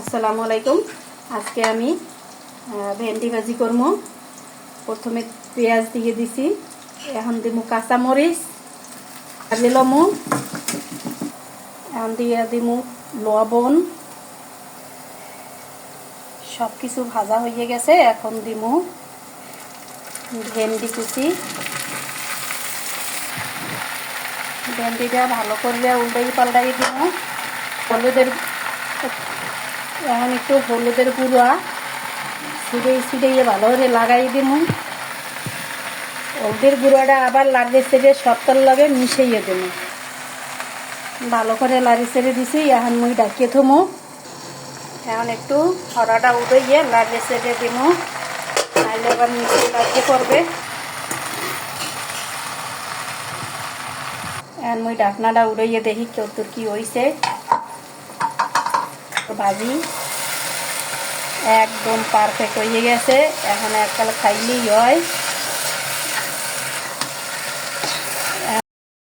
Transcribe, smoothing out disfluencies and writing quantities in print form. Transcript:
আসসালামু আলাইকুম। আজকে আমি ভেন্ডি ভাজি করব। প্রথমে পেঁয়াজ দিয়ে দিছি, এখন দিব কাঁচা মরিচ, দিলাম এখন দিয়ে দিব লবণ। সব কিছু ভাজা হয়ে গেছে, এখন দিব ভেন্ডি কুচি। ভেন্ডিটা ভালো করে উল্টাই পাল্টাই দিব। হলুদের এখন একটু হলুদের গুঁড়া ছিটিয়ে ভালো করে লাগাই দিব। হলুদের গুঁড়াটা আবার লাড়ি ছেড়ে সবটার লগে মিশিয়ে দেব। ভালো করে লাড়ি ছেড়ে দিছি, এখন মুই ডাকিয়ে থমো। এখন একটু খরাটা উড়িয়ে লাড়ি ছেড়ে দিব, নাহলে আবার নিচে লাগিয়ে পড়বে। এখন মুই ঢাকনাটা উড়িয়ে দেখি কতদূর কি হয়েছে। ভাজি একদম পারফেক্ট হয়ে গেছে, এখন এককাল খাইলেই হয়।